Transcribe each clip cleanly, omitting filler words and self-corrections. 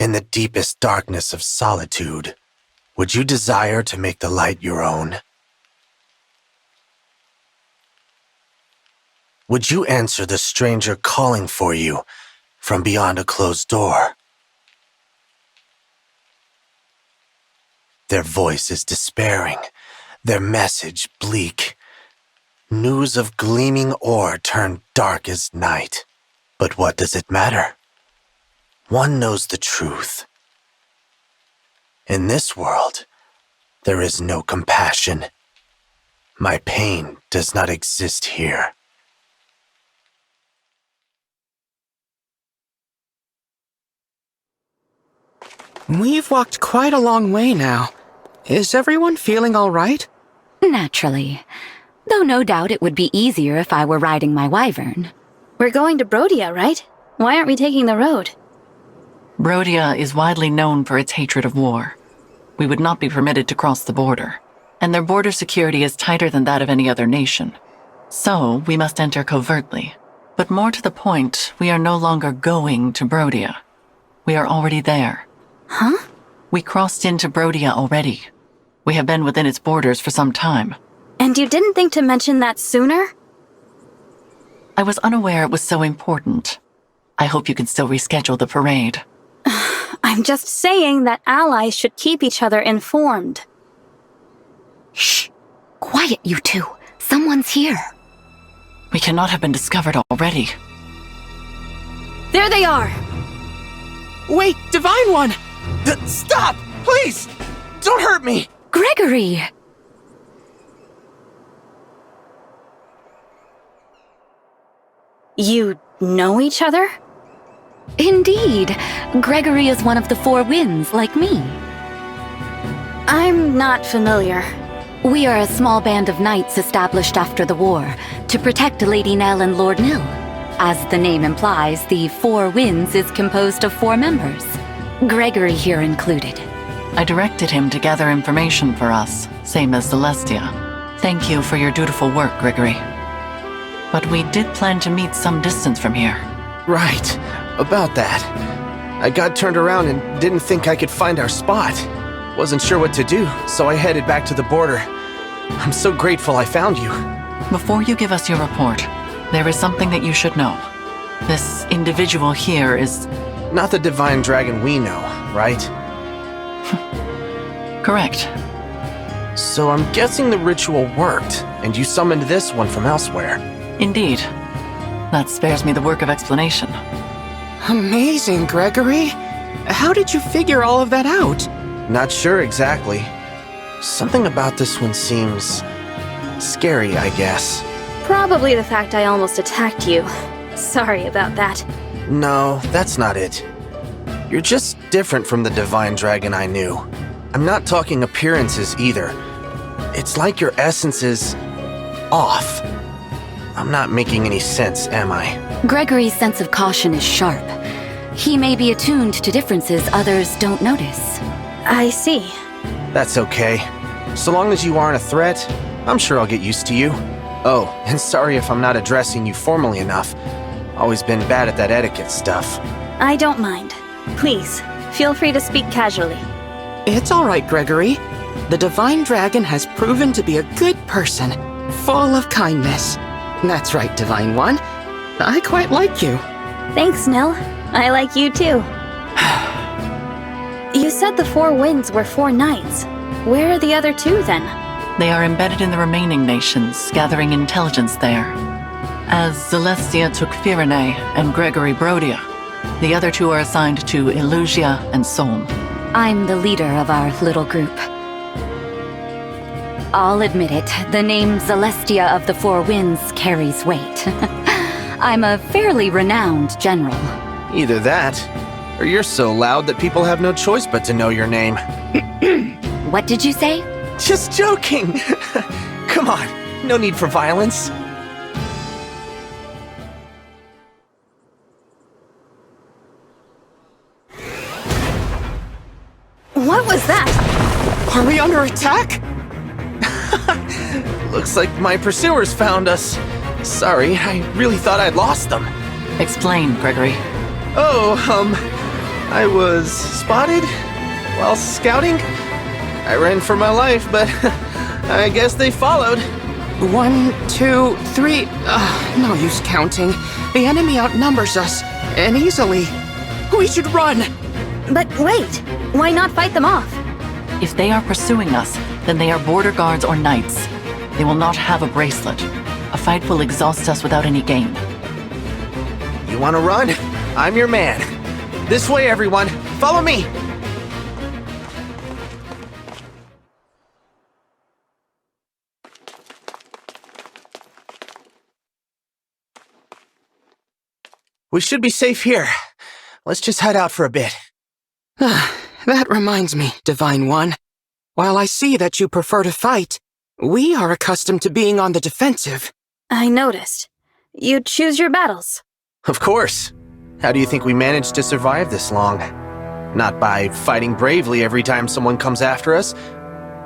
In the deepest darkness of solitude, would you desire to make the light your own? Would you answer the stranger calling for you from beyond a closed door? Their voice is despairing, their message bleak. News of gleaming ore turned dark as night. But what does it matter? One knows the truth. In this world, there is no compassion. My pain does not exist here. We've walked quite a long way now. Is everyone feeling all right? Naturally. Though no doubt it would be easier if I were riding my wyvern. We're going to Brodia, right? Why aren't we taking the road? Brodia is widely known for its hatred of war. We would not be permitted to cross the border, and their border security is tighter than that of any other nation. So, we must enter covertly. But more to the point, we are no longer going to Brodia. We are already there. Huh? We crossed into Brodia already. We have been within its borders for some time. And you didn't think to mention that sooner? I was unaware it was so important. I hope you can still reschedule the parade. I'm just saying that allies should keep each other informed. Shh! Quiet, you two. Someone's here. We cannot have been discovered already. There they are! Wait, Divine One! Stop! Please! Don't hurt me! Gregory! You know each other? Indeed. Gregory is one of the Four Winds, like me. I'm not familiar. We are a small band of knights established after the war to protect Lady Nell and Lord Nil. As the name implies, the Four Winds is composed of 4 members, Gregory here included. I directed him to gather information for us, same as Celestia. Thank you for your dutiful work, Gregory. But we did plan to meet some distance from here. Right, about that. I got turned around and didn't think I could find our spot. Wasn't sure what to do, so I headed back to the border. I'm so grateful I found you. Before you give us your report, there is something that you should know. This individual here is... Not the divine dragon we know, right? Correct. So I'm guessing the ritual worked, and you summoned this one from elsewhere. Indeed. That spares me the work of explanation. Amazing, Gregory. How did you figure all of that out? Not sure exactly. Something about this one seems... scary, I guess. Probably the fact I almost attacked you. Sorry about that. No, that's not it. You're just different from the divine dragon I knew. I'm not talking appearances either. It's like your essence is... off. I'm not making any sense, am I? Gregory's sense of caution is sharp. He may be attuned to differences others don't notice. I see. That's okay. So long as you aren't a threat, I'm sure I'll get used to you. Oh, and sorry if I'm not addressing you formally enough. Always been bad at that etiquette stuff. I don't mind. Please, feel free to speak casually. It's all right, Gregory. The Divine Dragon has proven to be a good person, full of kindness. That's right, Divine One. I quite like you. Thanks, Nell. I like you too. You said the 4 winds were 4 knights. Where are the other 2 then? They are embedded in the remaining nations, gathering intelligence there. As Celestia took Firene and Gregory Brodia, the other 2 are assigned to Illusia and Solm. I'm the leader of our little group. I'll admit it, the name Celestia of the Four Winds carries weight. I'm a fairly renowned general. Either that, or you're so loud that people have no choice but to know your name. What did you say? Just joking! Come on, no need for violence. What was that? Are we under attack? Looks like my pursuers found us. Sorry, I really thought I'd lost them. Explain, Gregory. Oh, I was spotted while scouting. I ran for my life, but I guess they followed. 1, 2, 3. No use counting. The enemy outnumbers us, and easily. We should run! But wait, why not fight them off? If they are pursuing us, then they are border guards or knights. They will not have a bracelet. A fight will exhaust us without any gain. You want to run? I'm your man. This way, everyone. Follow me. We should be safe here. Let's just head out for a bit. That reminds me, Divine One. While I see that you prefer to fight, we are accustomed to being on the defensive. I noticed. You choose your battles. Of course. How do you think we managed to survive this long? Not by fighting bravely every time someone comes after us,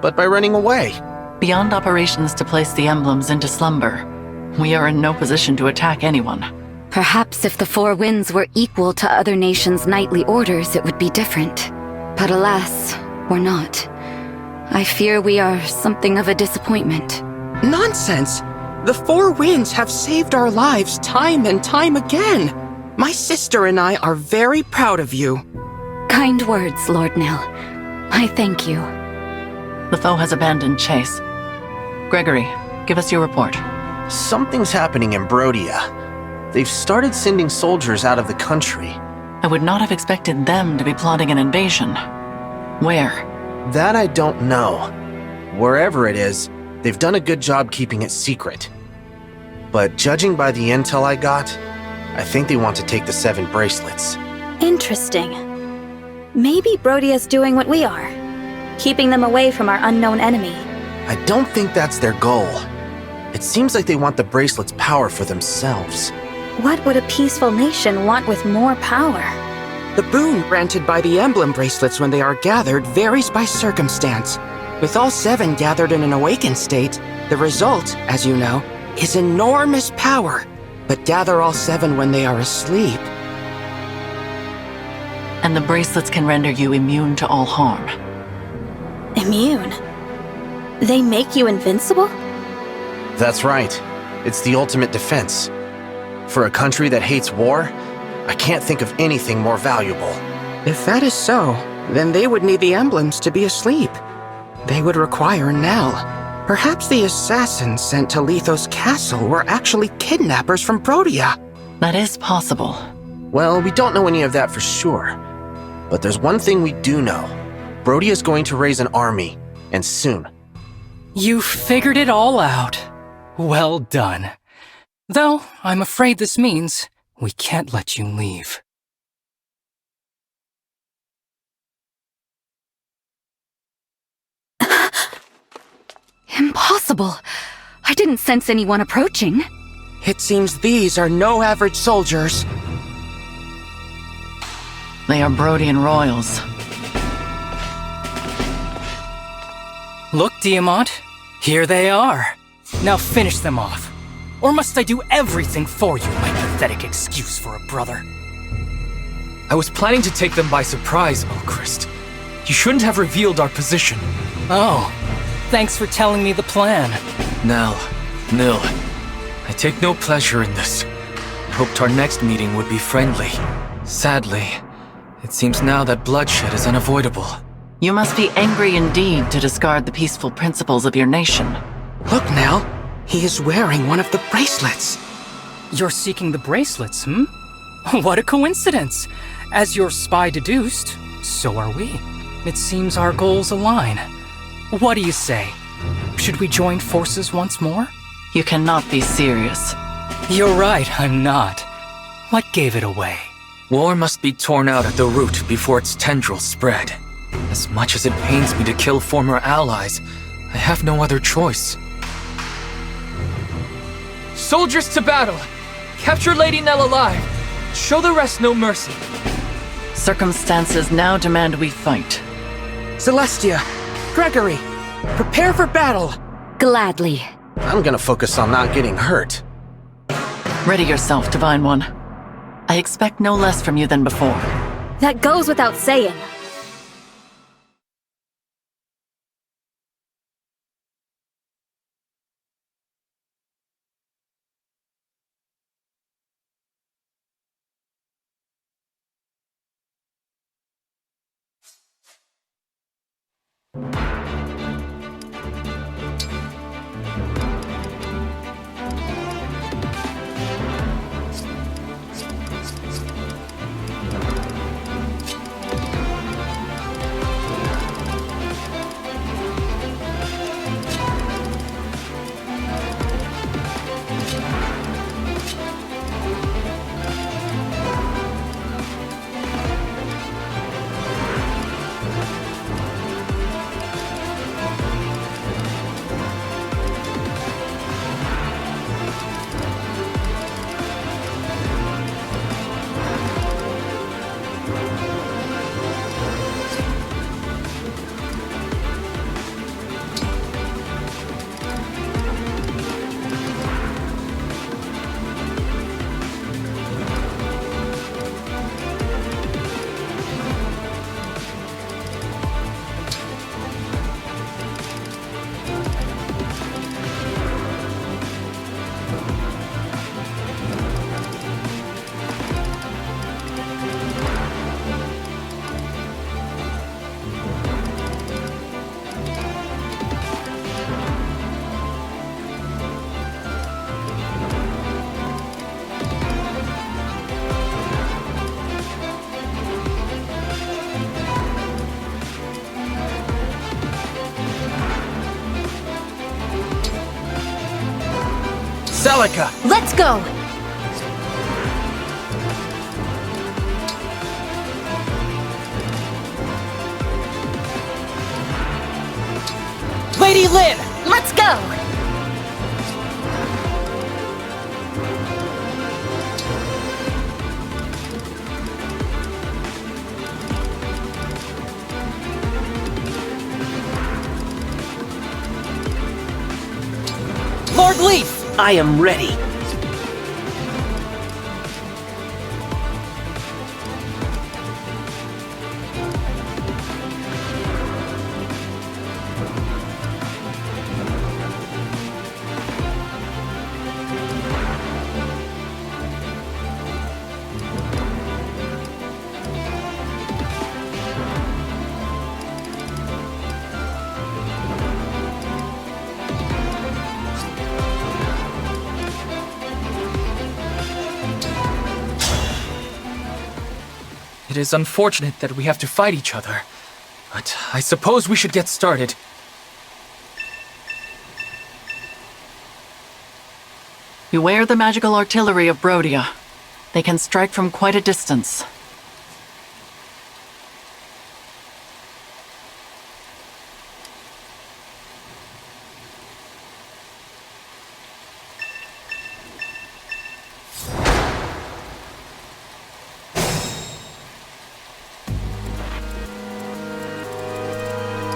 but by running away. Beyond operations to place the emblems into slumber, we are in no position to attack anyone. Perhaps if the Four Winds were equal to other nations' knightly orders, it would be different. But alas, we're not. I fear we are something of a disappointment. Nonsense! The Four Winds have saved our lives time and time again. My sister and I are very proud of you. Kind words, Lord Nil. I thank you. The foe has abandoned chase. Gregory, give us your report. Something's happening in Brodia. They've started sending soldiers out of the country. I would not have expected them to be plotting an invasion. Where? That I don't know. Wherever it is, they've done a good job keeping it secret. But judging by the intel I got, I think they want to take the 7 bracelets. Interesting. Maybe Brodia's doing what we are, keeping them away from our unknown enemy. I don't think that's their goal. It seems like they want the bracelet's power for themselves. What would a peaceful nation want with more power? The boon granted by the emblem bracelets when they are gathered varies by circumstance. With all 7 gathered in an awakened state, the result, as you know, is enormous power. But gather all 7 when they are asleep. And the bracelets can render you immune to all harm. Immune? They make you invincible? That's right. It's the ultimate defense. For a country that hates war, I can't think of anything more valuable. If that is so, then they would need the emblems to be asleep. They would require Nell. Perhaps the assassins sent to Lethos Castle were actually kidnappers from Brodia. That is possible. Well, we don't know any of that for sure. But there's one thing we do know. Brodia is going to raise an army, and soon. You figured it all out. Well done. Though, I'm afraid this means we can't let you leave. Impossible! I didn't sense anyone approaching. It seems these are no average soldiers. They are Brodian royals. Look, Diamant. Here they are. Now finish them off. Or must I do everything for you, my pathetic excuse for a brother? I was planning to take them by surprise, Oakrist. You shouldn't have revealed our position. Oh, thanks for telling me the plan. Nell, Nil, I take no pleasure in this. I hoped our next meeting would be friendly. Sadly, it seems now that bloodshed is unavoidable. You must be angry indeed to discard the peaceful principles of your nation. Look, Nell. He is wearing one of the bracelets. You're seeking the bracelets, hmm? What a coincidence! As your spy deduced, so are we. It seems our goals align. What do you say? Should we join forces once more? You cannot be serious. You're right, I'm not. What gave it away? War must be torn out at the root before its tendrils spread. As much as it pains me to kill former allies, I have no other choice. Soldiers to battle! Capture Lady Nell alive! Show the rest no mercy! Circumstances now demand we fight. Celestia, Gregory, prepare for battle! Gladly. I'm gonna focus on not getting hurt. Ready yourself, Divine One. I expect no less from you than before. That goes without saying. Celica! Let's go! Lady Lin! Let's go! Lord Leaf! I am ready. It is unfortunate that we have to fight each other, but I suppose we should get started. Beware the magical artillery of Brodia. They can strike from quite a distance.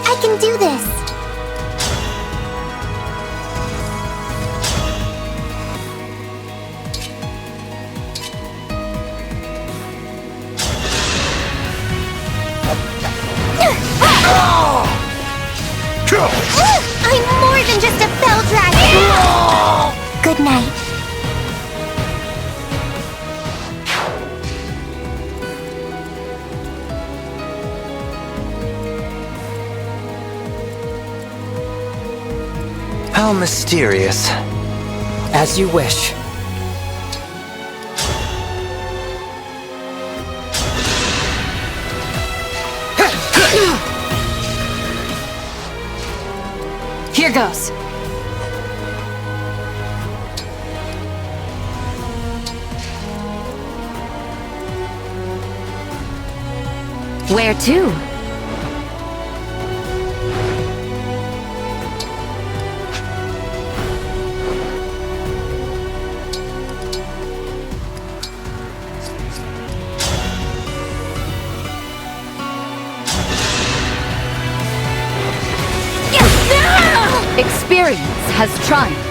I can do this! I'm more than just a fell dragon! Good night. How mysterious. As you wish. Here goes. Where to? Experience has triumphed.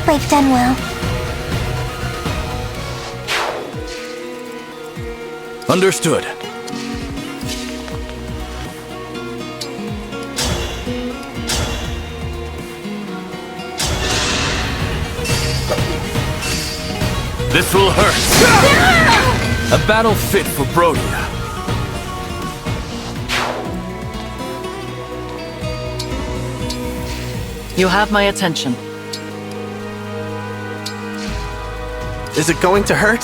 hope I've done well. Understood. This will hurt. A battle fit for Brodia. You have my attention. Is it going to hurt?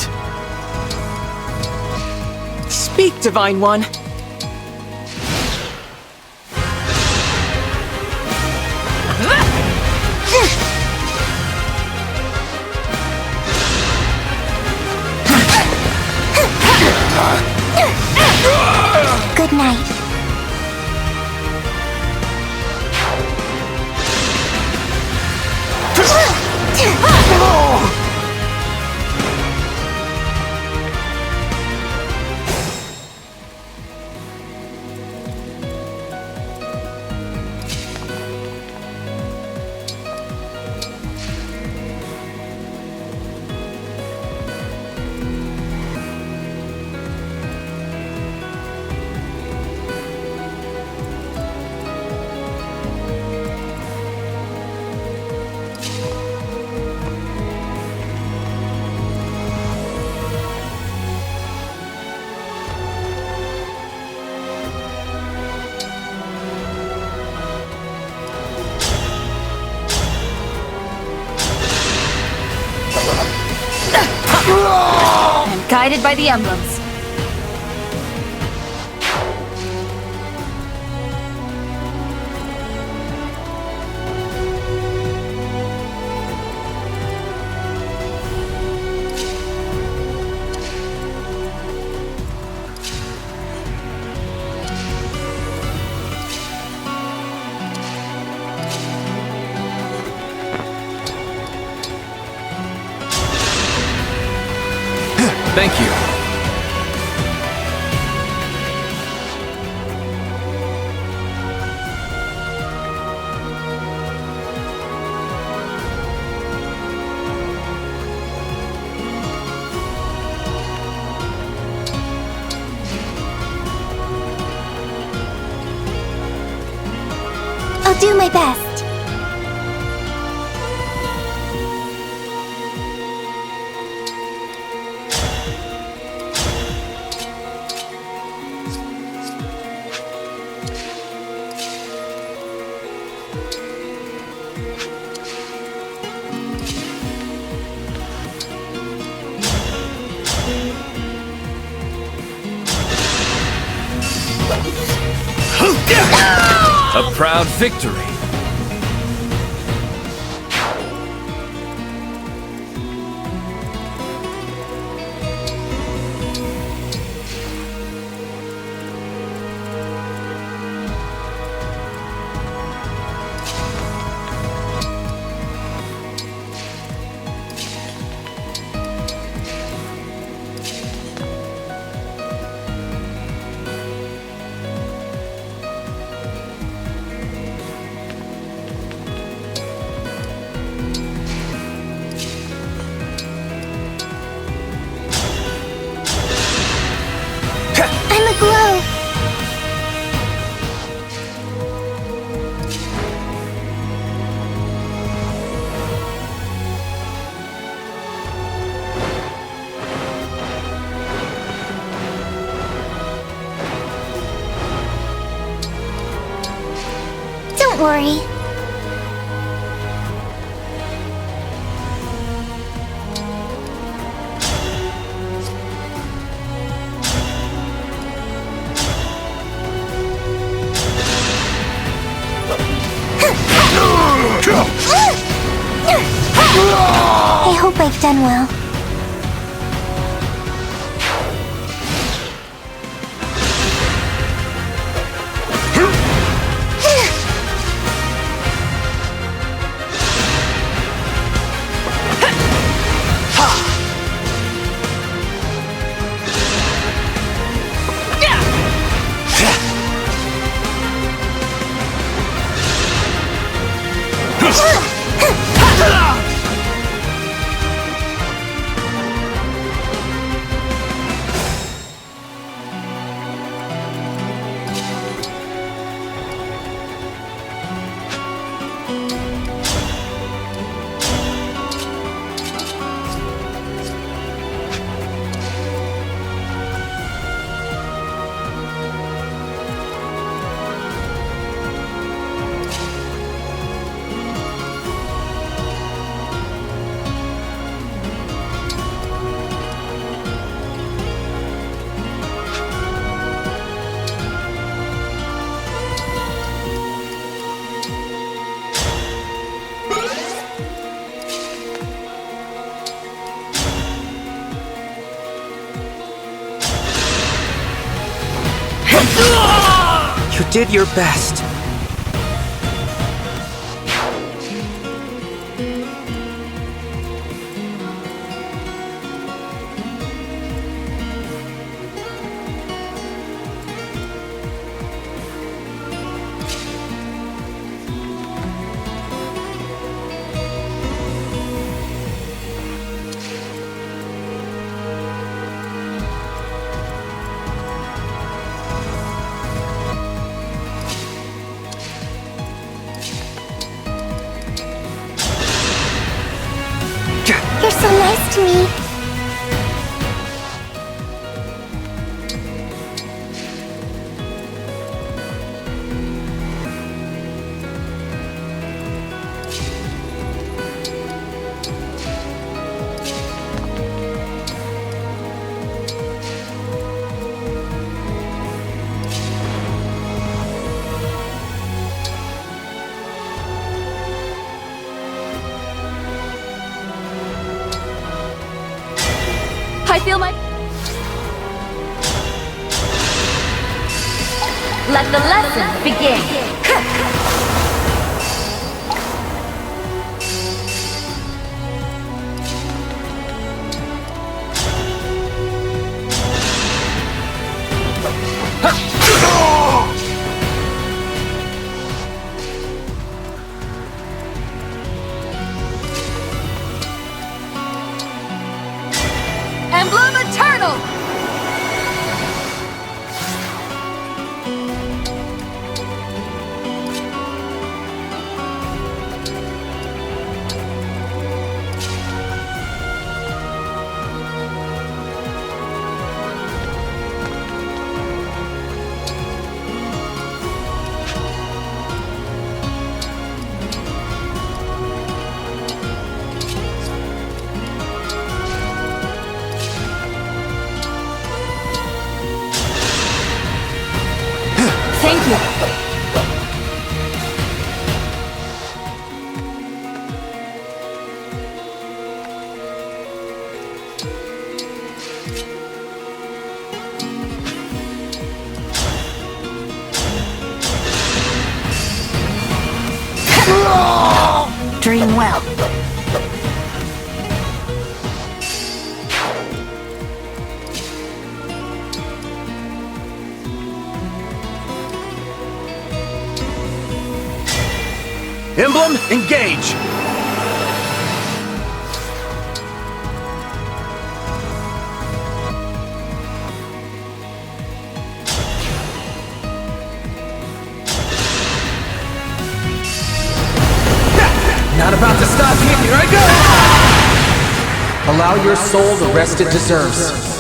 Speak, Divine One. Good night. I'm guided by the emblems. Thank you. I'll do my best. A proud victory. I'm aglow. Don't worry. I hope I've done well. You did your best. You're so nice to me. I feel my... Let the lesson begin. Emblem Eternal! Thank you. Dream well. Emblem Engage! Not about to stop me. Here I go! Allow your soul the rest it deserves.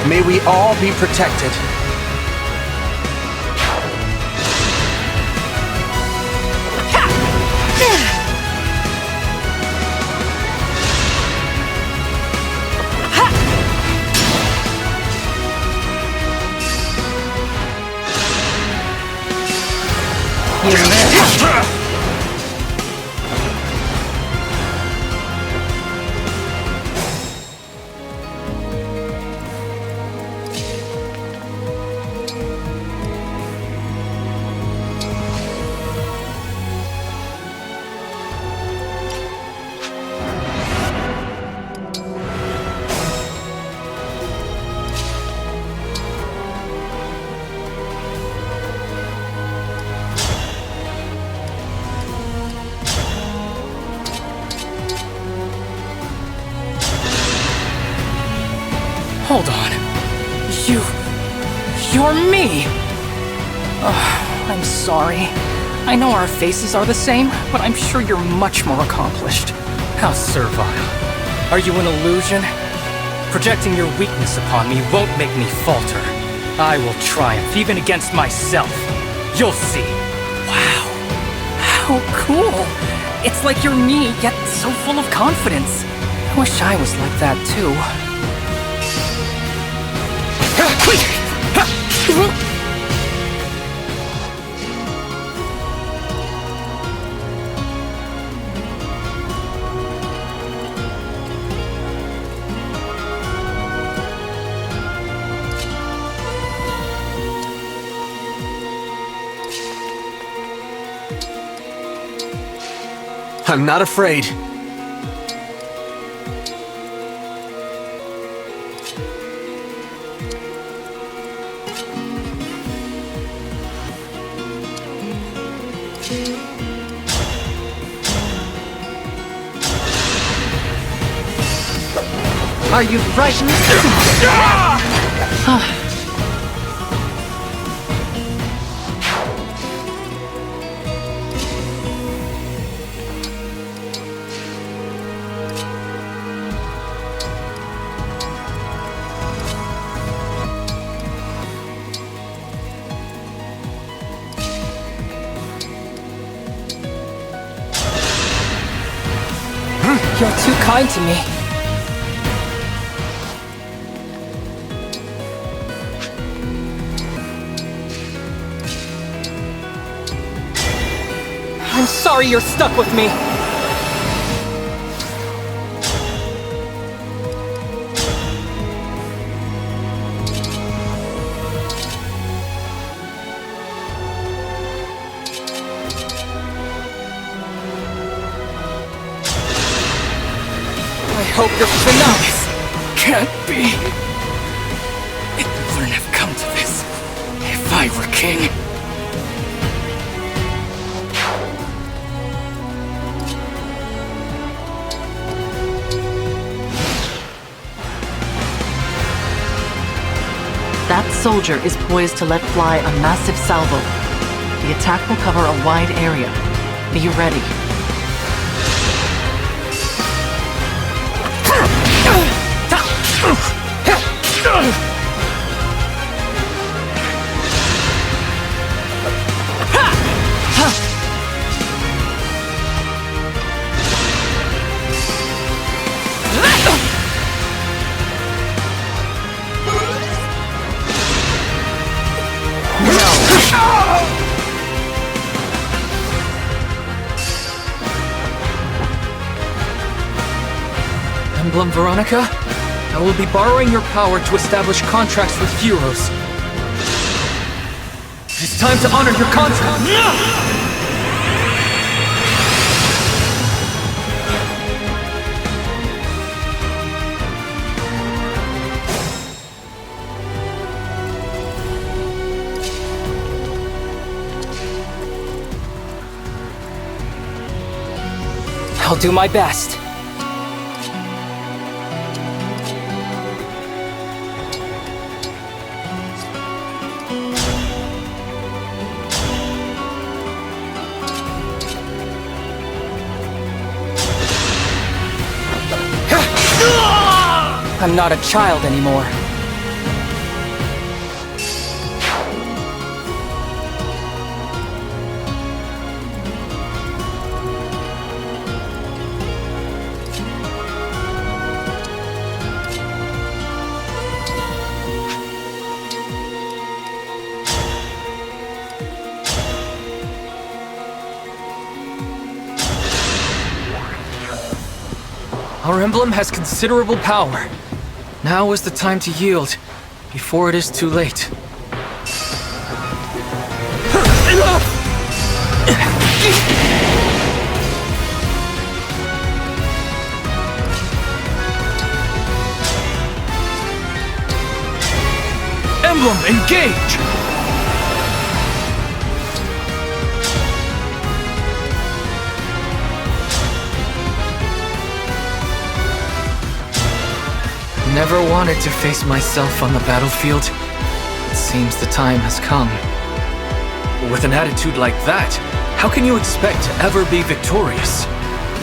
May we all be protected. You missed. Hold on. You're me! I'm sorry. I know our faces are the same, but I'm sure you're much more accomplished. How servile. Are you an illusion? Projecting your weakness upon me won't make me falter. I will triumph, even against myself. You'll see. Wow. How cool. It's like you're me, yet so full of confidence. I wish I was like that too. I'm not afraid. Are you frightened? You're too kind to me. I'm sorry you're stuck with me. I hope this is enough. Can't be. It wouldn't have come to this if I were king. That soldier is poised to let fly a massive salvo. The attack will cover a wide area. Be ready. Emblem Veronica, I will be borrowing your power to establish contracts with heroes. It's time to honor your contract! I'll do my best. I'm not a child anymore. Our emblem has considerable power. Now is the time to yield, before it is too late. Emblem Engage! Never wanted to face myself on the battlefield. It seems the time has come. With an attitude like that, how can you expect to ever be victorious?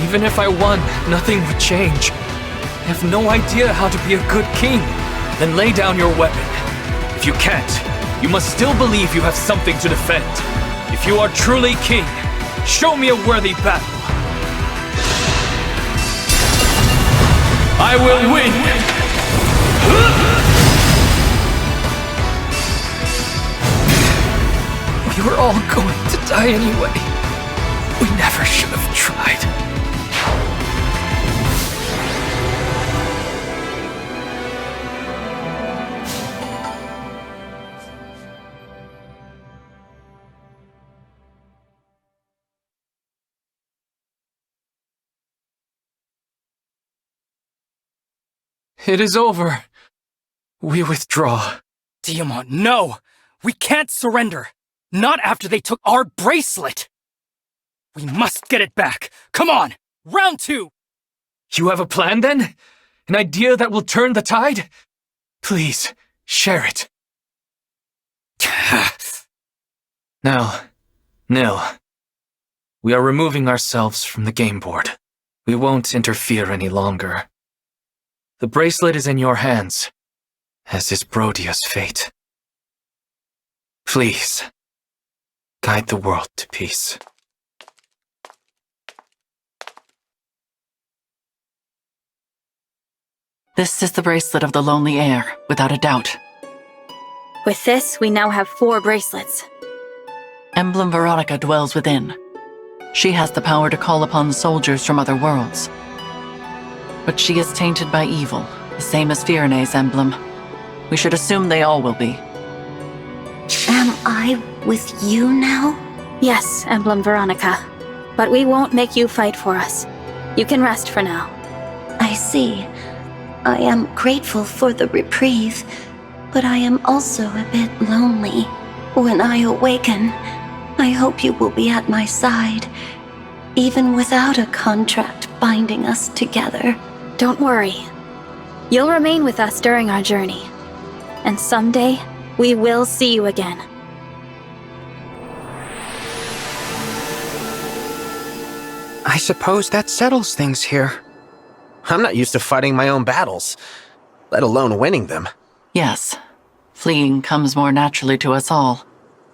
Even if I won, nothing would change. I have no idea how to be a good king. Then lay down your weapon. If you can't, you must still believe you have something to defend. If you are truly king, show me a worthy battle. I will win! We were all going to die anyway. We never should have tried. It is over. We withdraw. Tiamat, no! We can't surrender! Not after they took our bracelet! We must get it back! Come on! Round 2! You have a plan then? An idea that will turn the tide? Please, share it. Now, Nil, we are removing ourselves from the game board. We won't interfere any longer. The bracelet is in your hands, as is Brodia's fate. Please, guide the world to peace. This is the bracelet of the Lonely Heir, without a doubt. With this, we now have 4 bracelets. Emblem Veronica dwells within. She has the power to call upon soldiers from other worlds. But she is tainted by evil, the same as Firene's emblem. We should assume they all will be. Am I with you now? Yes, Emblem Veronica. But we won't make you fight for us. You can rest for now. I see. I am grateful for the reprieve, but I am also a bit lonely. When I awaken, I hope you will be at my side, even without a contract binding us together. Don't worry. You'll remain with us during our journey. And someday, we will see you again. I suppose that settles things here. I'm not used to fighting my own battles, let alone winning them. Yes, fleeing comes more naturally to us all,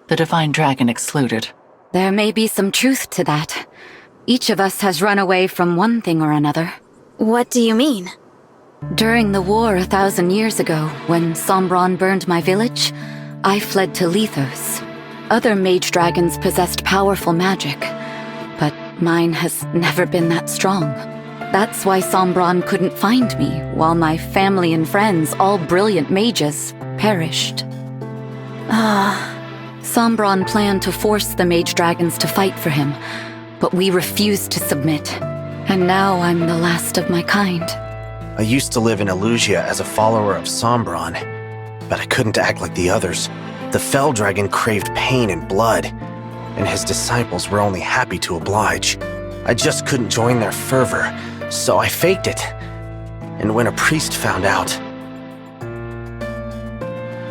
the Divine Dragon excluded. There may be some truth to that. Each of us has run away from one thing or another. What do you mean? During the war 1,000 years ago, when Sombron burned my village, I fled to Lethos. Other mage dragons possessed powerful magic, but mine has never been that strong. That's why Sombron couldn't find me, while my family and friends, all brilliant mages, perished. Sombron planned to force the mage dragons to fight for him, but we refused to submit. And now I'm the last of my kind. I used to live in Illusia as a follower of Sombron, but I couldn't act like the others. The Fell Dragon craved pain and blood, and his disciples were only happy to oblige. I just couldn't join their fervor, so I faked it. And when a priest found out,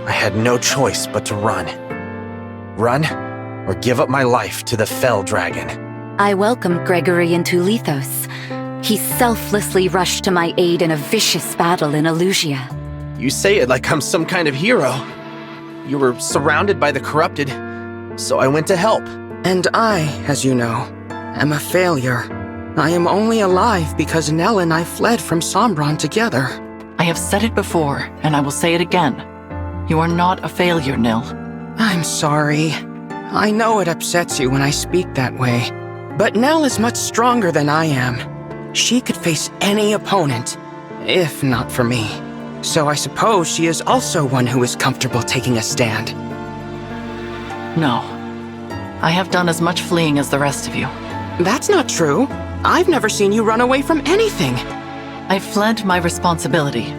I had no choice but to run. Run, or give up my life to the Fell Dragon. I welcomed Gregory into Lethos. He selflessly rushed to my aid in a vicious battle in Illusia. You say it like I'm some kind of hero. You were surrounded by the corrupted, so I went to help. And I, as you know, am a failure. I am only alive because Nell and I fled from Sombron together. I have said it before, and I will say it again. You are not a failure, Nil. I'm sorry. I know it upsets you when I speak that way. But Nell is much stronger than I am. She could face any opponent, if not for me. So I suppose she is also one who is comfortable taking a stand. No. I have done as much fleeing as the rest of you. That's not true. I've never seen you run away from anything. I fled my responsibility.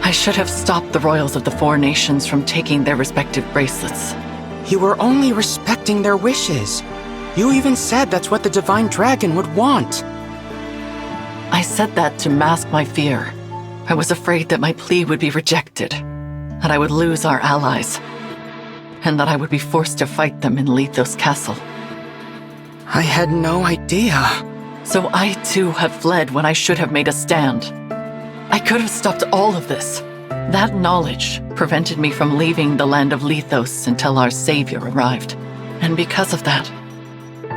I should have stopped the royals of the 4 nations from taking their respective bracelets. You were only respecting their wishes. You even said that's what the Divine Dragon would want. I said that to mask my fear. I was afraid that my plea would be rejected, that I would lose our allies, and that I would be forced to fight them in Lethos Castle. I had no idea. So I too have fled when I should have made a stand. I could have stopped all of this. That knowledge prevented me from leaving the land of Lethos until our savior arrived. And because of that,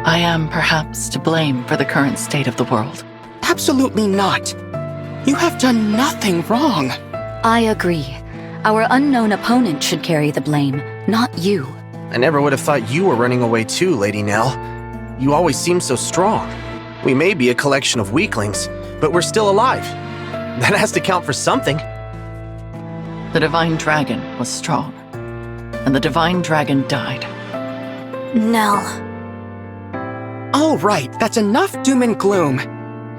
I am perhaps to blame for the current state of the world. Absolutely not. You have done nothing wrong. I agree. Our unknown opponent should carry the blame, not you. I never would have thought you were running away too, Lady Nell. You always seem so strong. We may be a collection of weaklings, but we're still alive. That has to count for something. The Divine Dragon was strong, and the Divine Dragon died. Nell. All right, that's enough doom and gloom.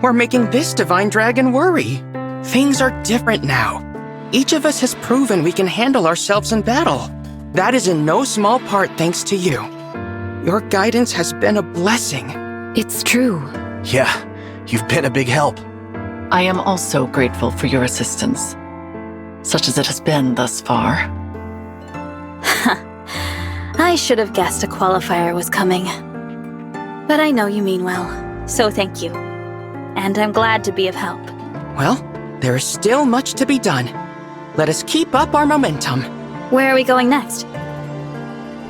We're making this Divine Dragon worry. Things are different now. Each of us has proven we can handle ourselves in battle. That is in no small part thanks to you. Your guidance has been a blessing. It's true. Yeah, you've been a big help. I am also grateful for your assistance, such as it has been thus far. I should have guessed a qualifier was coming. But I know you mean well, so thank you. And I'm glad to be of help. Well, there is still much to be done. Let us keep up our momentum. Where are we going next?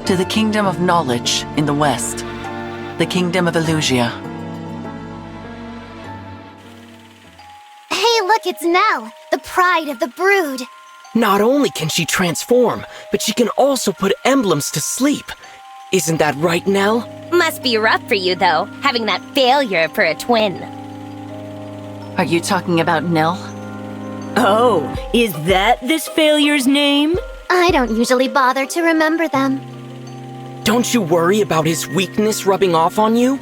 To the Kingdom of Knowledge in the west, the Kingdom of Illusia. Hey, look, it's Nell, the pride of the brood. Not only can she transform, but she can also put emblems to sleep. Isn't that right, Nell? Must be rough for you, though, having that failure for a twin. Are you talking about Nell? Oh, is that this failure's name? I don't usually bother to remember them. Don't you worry about his weakness rubbing off on you?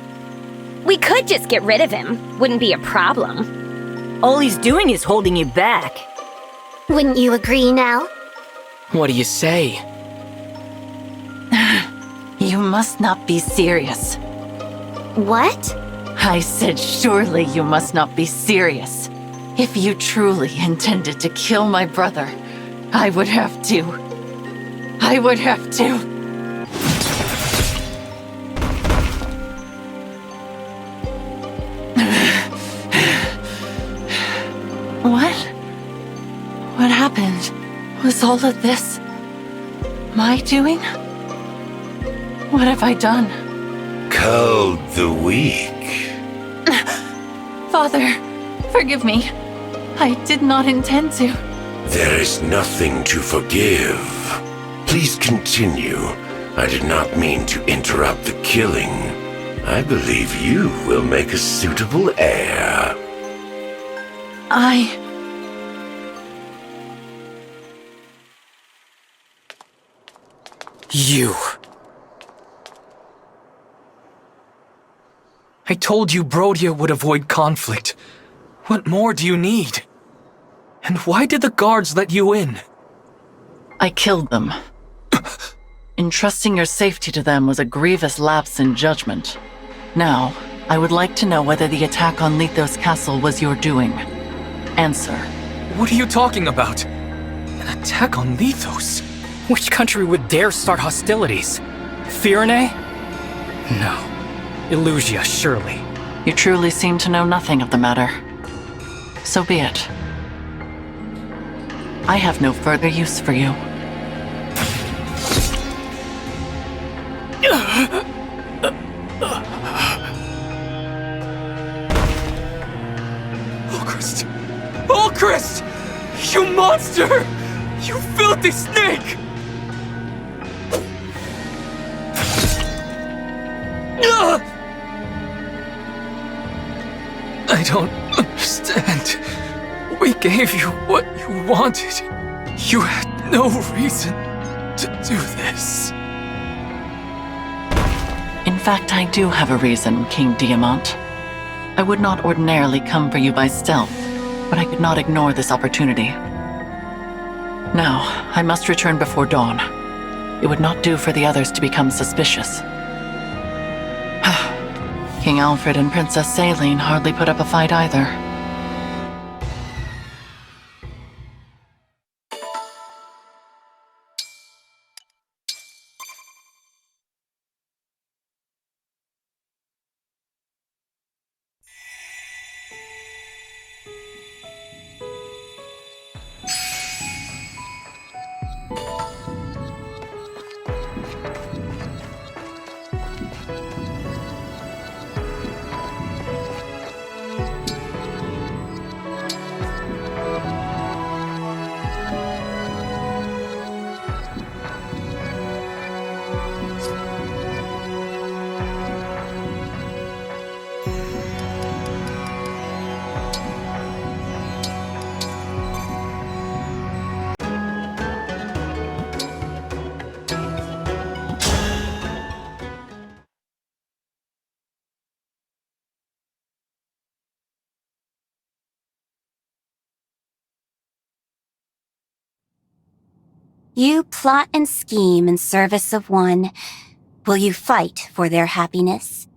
We could just get rid of him. Wouldn't be a problem. All he's doing is holding you back. Wouldn't you agree, Nell? What do you say? You must not be serious. What? I said surely you must not be serious. If you truly intended to kill my brother, I would have to. What happened? Was all of this my doing? What have I done? Called the weak. Father, forgive me. I did not intend to. There is nothing to forgive. Please continue. I did not mean to interrupt the killing. I believe you will make a suitable heir. You. I told you Brodia would avoid conflict. What more do you need? And why did the guards let you in? I killed them. Entrusting your safety to them was a grievous lapse in judgment. Now, I would like to know whether the attack on Lithos Castle was your doing. Answer. What are you talking about? An attack on Lithos? Which country would dare start hostilities? Firene? No. Illusia, surely. You truly seem to know nothing of the matter. So be it. I have no further use for you. Ulchrist! Ulchrist! You monster! You filthy snake! I don't understand. We gave you what you wanted. You had no reason to do this. In fact, I do have a reason, King Diamant. I would not ordinarily come for you by stealth, but I could not ignore this opportunity. Now, I must return before dawn. It would not do for the others to become suspicious. King Alfred and Princess Saline hardly put up a fight either. You plot and scheme in service of one. Will you fight for their happiness?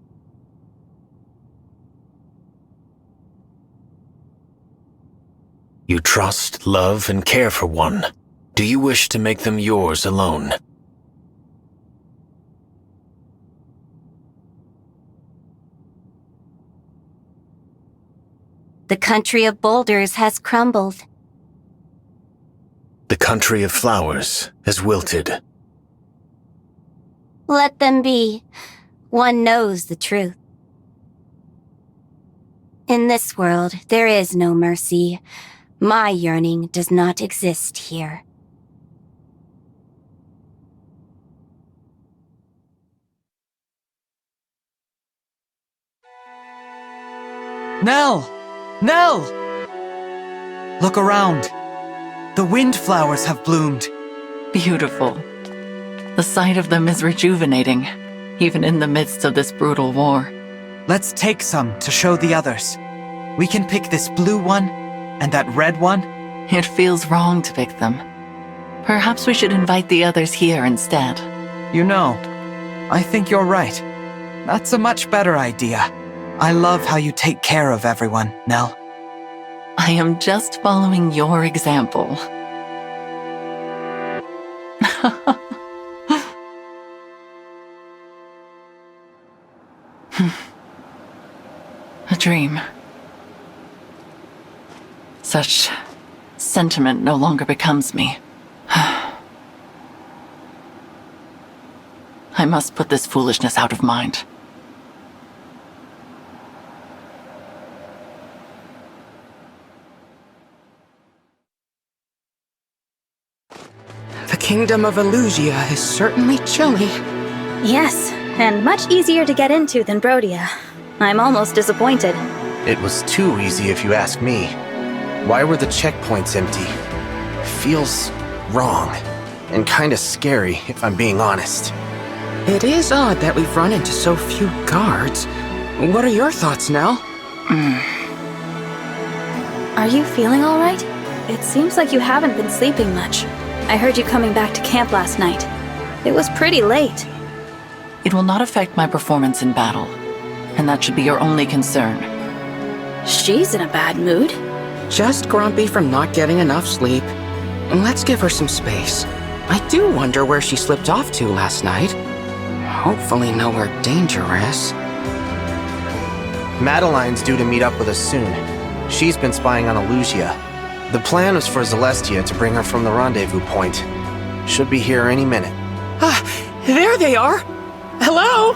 You trust, love, and care for one. Do you wish to make them yours alone? The country of boulders has crumbled. The country of flowers has wilted. Let them be. One knows the truth. In this world, there is no mercy. My yearning does not exist here. Nell! Nell! Look around. The windflowers have bloomed. Beautiful. The sight of them is rejuvenating, even in the midst of this brutal war. Let's take some to show the others. We can pick this blue one and that red one. It feels wrong to pick them. Perhaps we should invite the others here instead. You know, I think you're right. That's a much better idea. I love how you take care of everyone, Nell. I am just following your example. A dream. Such sentiment no longer becomes me. I must put this foolishness out of mind. The kingdom of Elusia is certainly chilly. Yes, and much easier to get into than Brodia. I'm almost disappointed. It was too easy if you ask me. Why were the checkpoints empty? Feels wrong. And kinda scary, if I'm being honest. It is odd that we've run into so few guards. What are your thoughts, Nell? Are you feeling all right? It seems like you haven't been sleeping much. I heard you coming back to camp last night. It was pretty late. It will not affect my performance in battle, and that should be your only concern. She's in a bad mood. Just grumpy from not getting enough sleep. Let's give her some space. I do wonder where she slipped off to last night. Hopefully nowhere dangerous. Madeline's due to meet up with us soon. She's been spying on Elusia. The plan was for Celestia to bring her from the rendezvous point. Should be here any minute. There they are! Hello?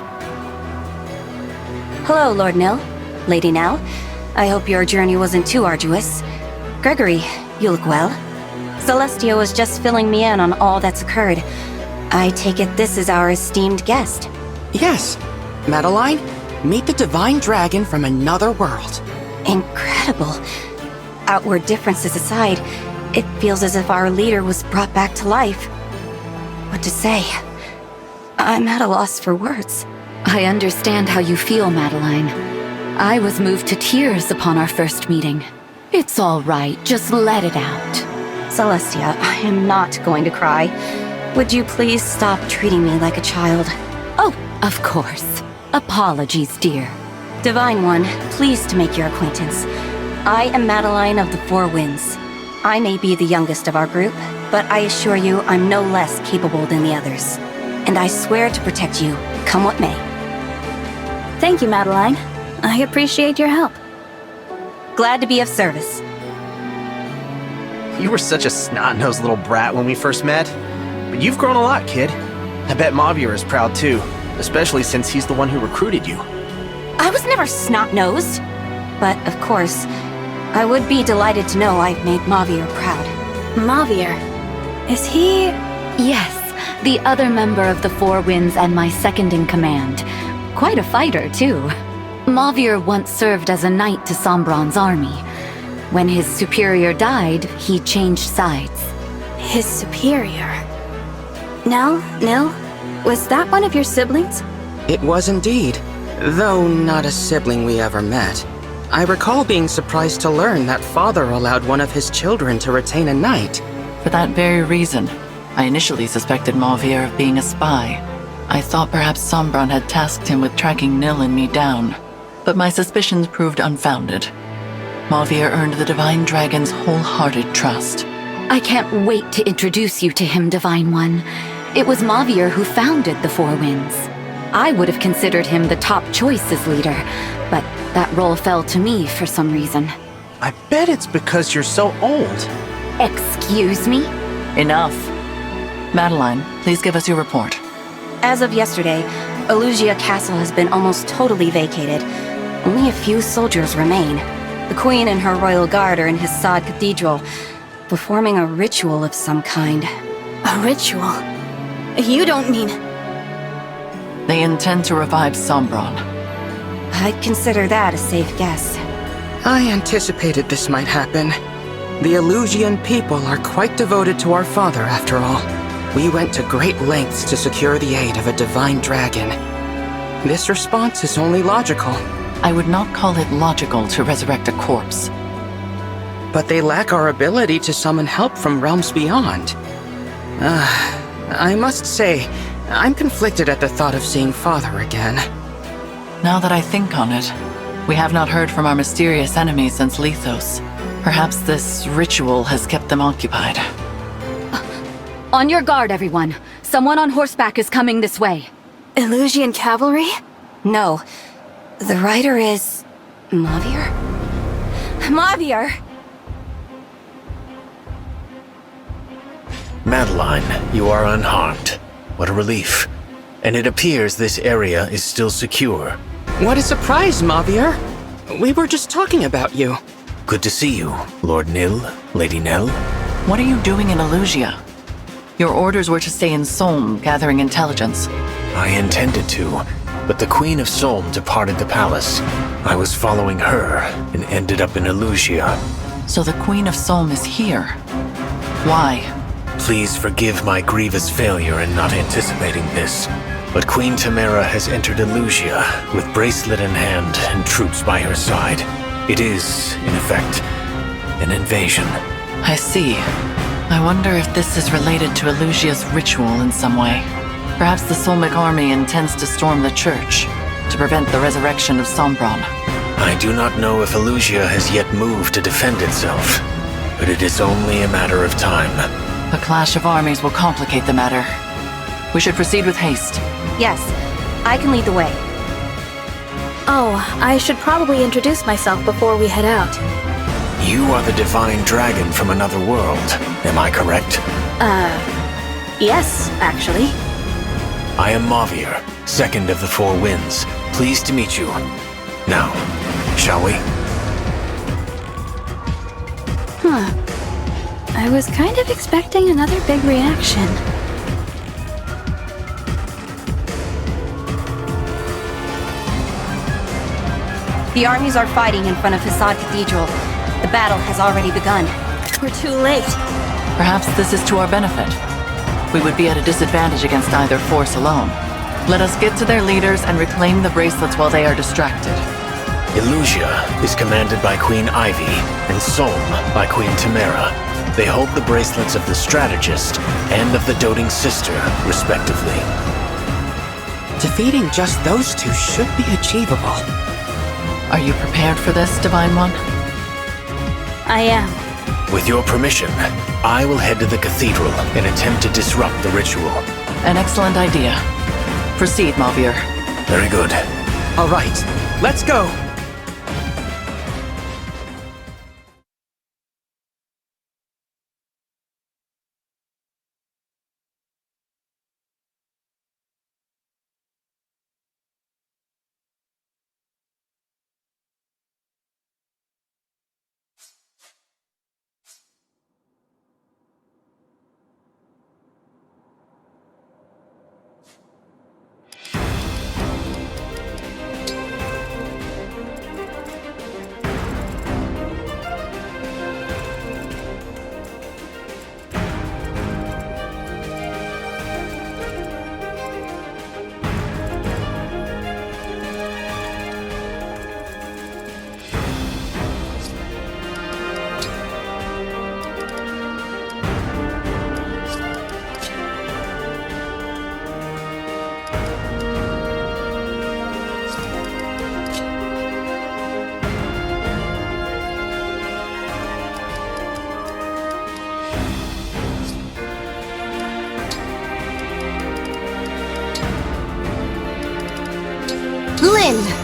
Hello, Lord Nil. Lady Nell. I hope your journey wasn't too arduous. Gregory, you look well. Celestia was just filling me in on all that's occurred. I take it this is our esteemed guest. Yes. Madeline, meet the divine dragon from another world. Incredible. Outward differences aside, it feels as if our leader was brought back to life. What to say? I'm at a loss for words. I understand how you feel, Madeline. I was moved to tears upon our first meeting. It's all right, just let it out. Celestia, I am not going to cry. Would you please stop treating me like a child? Oh, of course. Apologies, dear. Divine One, pleased to make your acquaintance. I am Madeline of the Four Winds. I may be the youngest of our group, but I assure you I'm no less capable than the others. And I swear to protect you, come what may. Thank you, Madeline. I appreciate your help. Glad to be of service. You were such a snot-nosed little brat when we first met. But you've grown a lot, kid. I bet Mavier is proud too, especially since he's the one who recruited you. I was never snot-nosed. But, of course, I would be delighted to know I've made Mavier proud. Mavier? Is he... Yes, the other member of the Four Winds and my second in command. Quite a fighter, too. Mavier once served as a knight to Sombron's army. When his superior died, he changed sides. His superior? Nell? Was that one of your siblings? It was indeed, though not a sibling we ever met. I recall being surprised to learn that father allowed one of his children to retain a knight. For that very reason, I initially suspected Mauvir of being a spy. I thought perhaps Sombron had tasked him with tracking Nil and me down, but my suspicions proved unfounded. Mauvir earned the Divine Dragon's wholehearted trust. I can't wait to introduce you to him, Divine One. It was Mauvir who founded the Four Winds. I would have considered him the top choice as leader, but that role fell to me for some reason. I bet it's because you're so old. Excuse me? Enough. Madeline, please give us your report. As of yesterday, Elugia Castle has been almost totally vacated. Only a few soldiers remain. The Queen and her royal guard are in Hissad Cathedral, performing a ritual of some kind. A ritual? You don't mean... They intend to revive Sombron. I'd consider that a safe guess. I anticipated this might happen. The Elusian people are quite devoted to our father, after all. We went to great lengths to secure the aid of a divine dragon. This response is only logical. I would not call it logical to resurrect a corpse. But they lack our ability to summon help from realms beyond. I must say, I'm conflicted at the thought of seeing Father again. Now that I think on it, we have not heard from our mysterious enemy since Lethos. Perhaps this ritual has kept them occupied. On your guard, everyone. Someone on horseback is coming this way. Elusian cavalry? No. The rider is... Mauvir? Mauvir! Madeline, you are unharmed. What a relief. And it appears this area is still secure. What a surprise, Mauvir! We were just talking about you. Good to see you, Lord Nil, Lady Nell. What are you doing in Elugia? Your orders were to stay in Solm, gathering intelligence. I intended to, but the Queen of Solm departed the palace. I was following her and ended up in Elugia. So the Queen of Solm is here. Why? Please forgive my grievous failure in not anticipating this, but Queen Tamara has entered Elugia with bracelet in hand and troops by her side. It is, in effect, an invasion. I see. I wonder if this is related to Elugia's ritual in some way. Perhaps the Solmic army intends to storm the church to prevent the resurrection of Sombron. I do not know if Elugia has yet moved to defend itself, but it is only a matter of time. A clash of armies will complicate the matter. We should proceed with haste. Yes, I can lead the way. Oh, I should probably introduce myself before we head out. You are the divine dragon from another world, am I correct? Yes, actually. I am Mauvir, second of the Four Winds. Pleased to meet you. Now, shall we? I was kind of expecting another big reaction. The armies are fighting in front of Hissad Cathedral. The battle has already begun. We're too late. Perhaps this is to our benefit. We would be at a disadvantage against either force alone. Let us get to their leaders and reclaim the bracelets while they are distracted. Elugia is commanded by Queen Ivy and Solm by Queen Tamara. They hold the bracelets of the Strategist and of the Doting Sister, respectively. Defeating just those two should be achievable. Are you prepared for this, Divine One? I am. With your permission, I will head to the cathedral and attempt to disrupt the ritual. An excellent idea. Proceed, Mauvir. Very good. All right, let's go! win!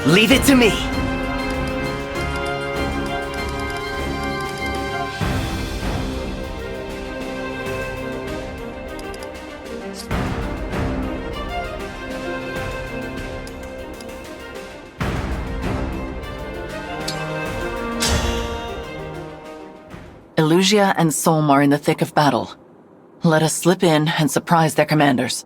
Leave it to me! Elugia and Solm are in the thick of battle. Let us slip in and surprise their commanders.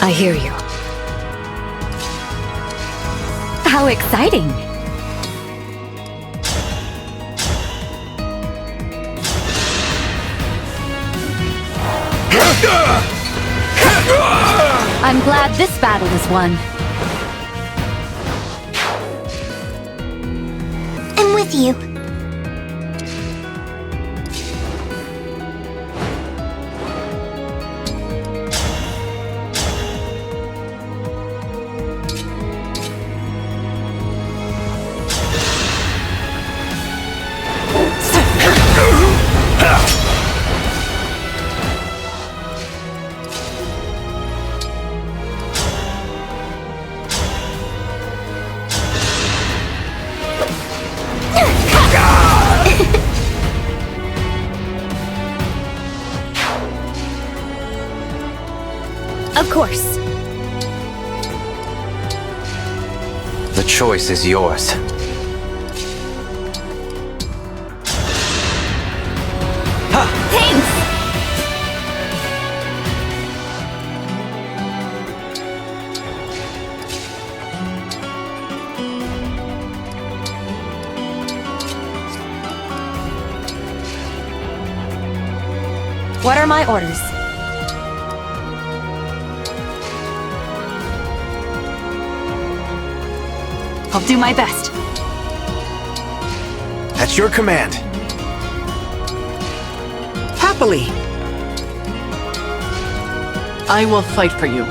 I hear you. How exciting! I'm glad this battle is won. I'm with you. Of course. The choice is yours. Thanks! What are my orders? I'll do my best. At your command. Happily. I will fight for you.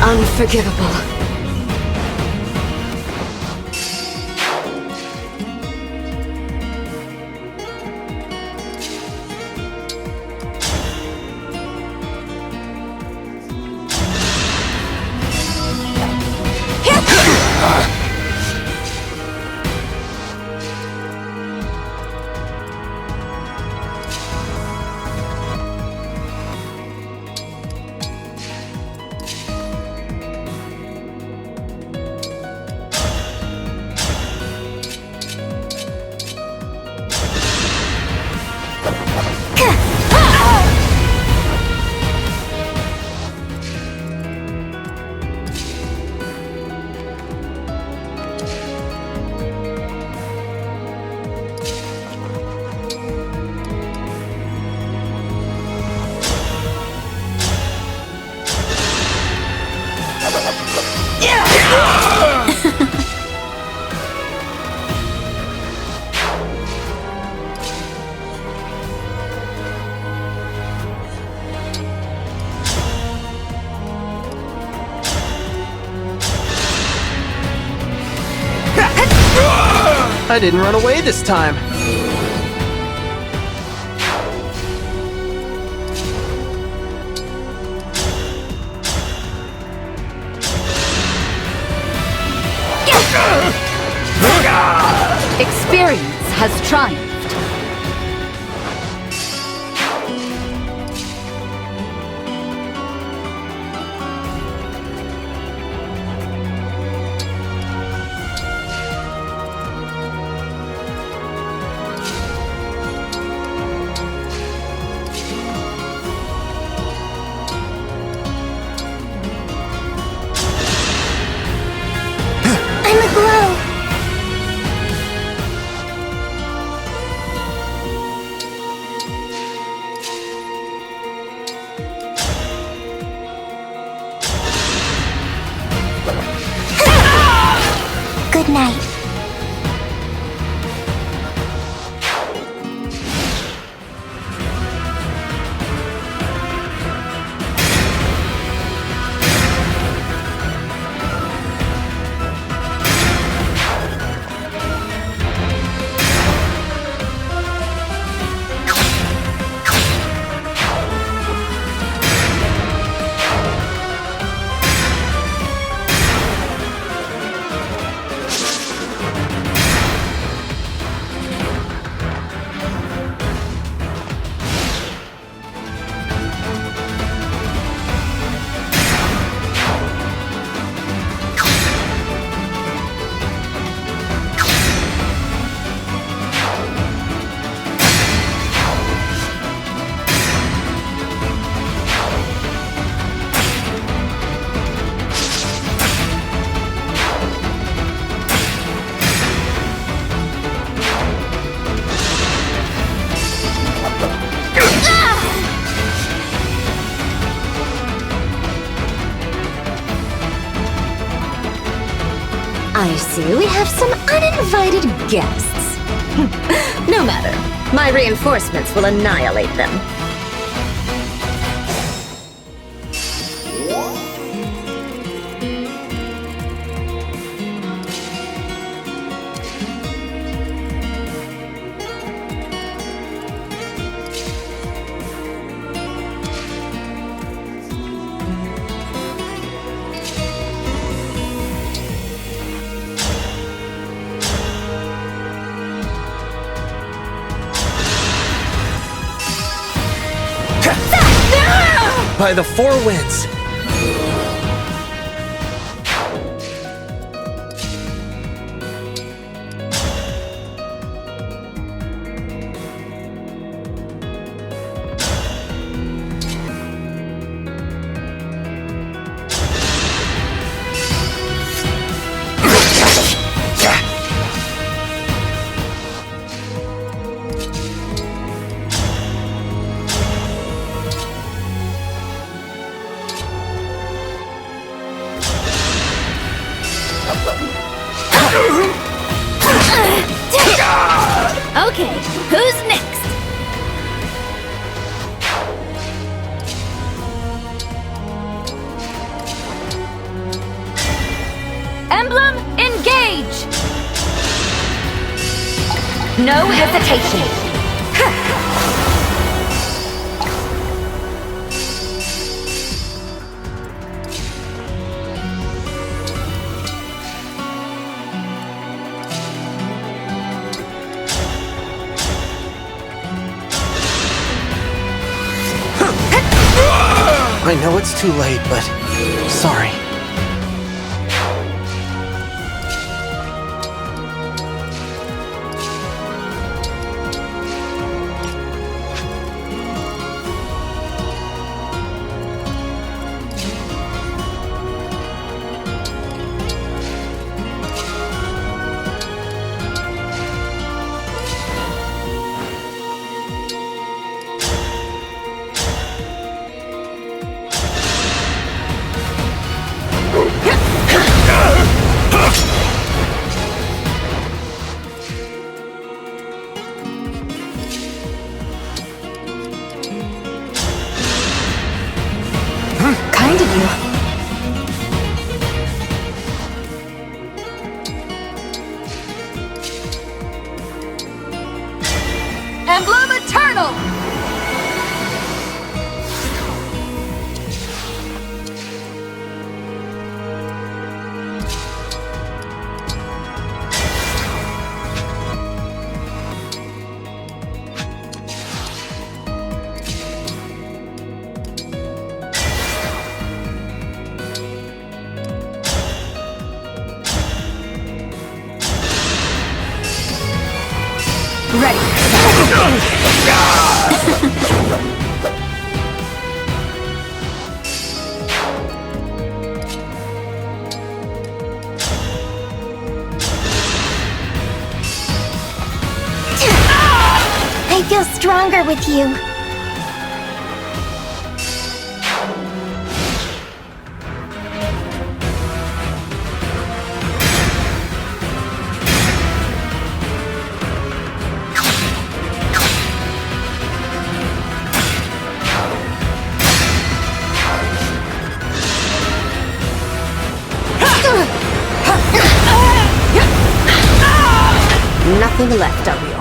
Unforgivable. I didn't run away this time. Experience has triumphed. I'm aglow. Good night. I see we have some uninvited guests. No matter. My reinforcements will annihilate them. By the four winds. Okay, who's next? Emblem Engage! No hesitation. I know it's too late, but sorry. Kind of you. stronger with you. Nothing left of you.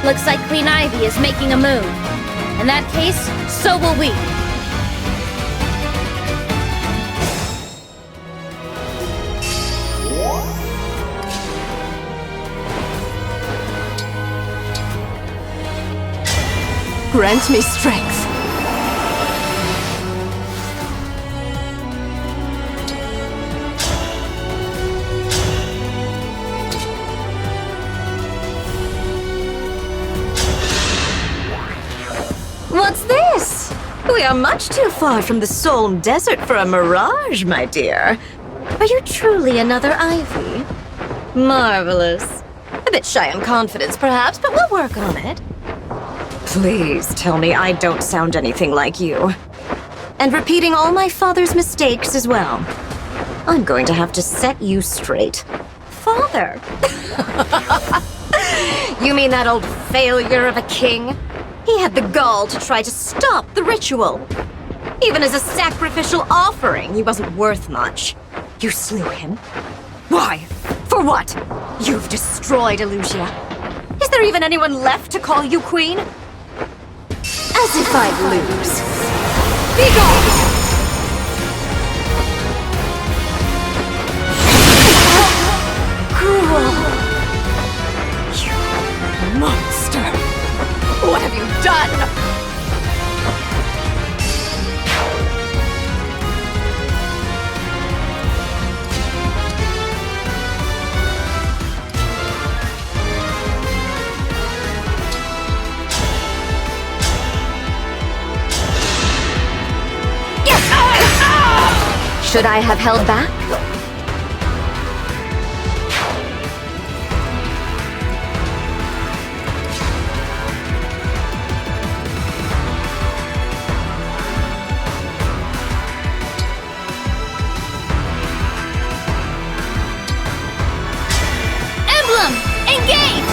Looks like Queen Ivy is making a move. In that case, so will we. Grant me strength. What's this? We are much too far from the Soul Desert for a mirage, my dear. Are you truly another Ivy? Marvelous. A bit shy on confidence, perhaps, but we'll work on it. Please tell me I don't sound anything like you. And repeating all my father's mistakes as well. I'm going to have to set you straight. Father? You mean that old failure of a king? He had the gall to try to stop the ritual. Even as a sacrificial offering, he wasn't worth much. You slew him. Why? For what? You've destroyed Illusia. Is there even anyone left to call you queen? As if I'd lose. Be gone! Cruel. You monster. What have you done? Should I have held back? Emblem! Engage!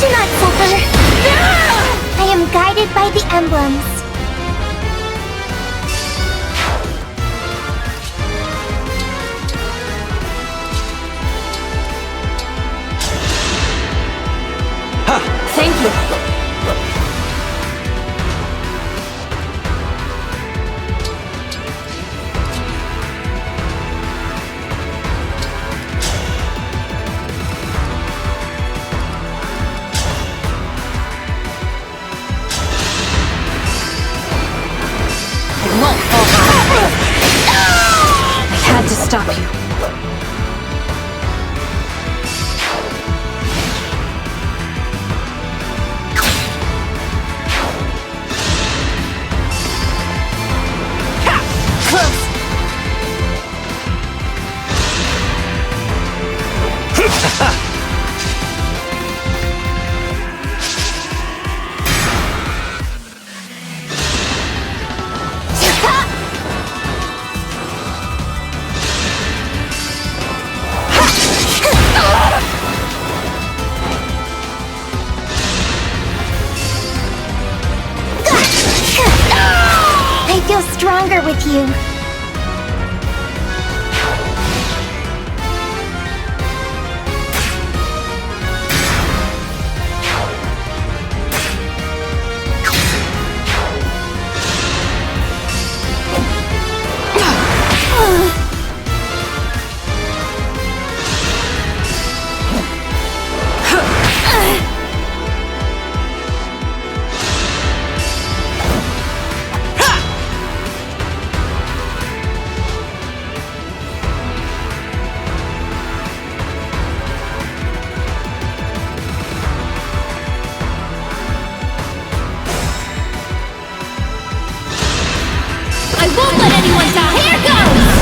Do not suffer! I am guided by the emblems. Thank you. I had to stop you. feel stronger with you. I won't let anyone die! Here goes!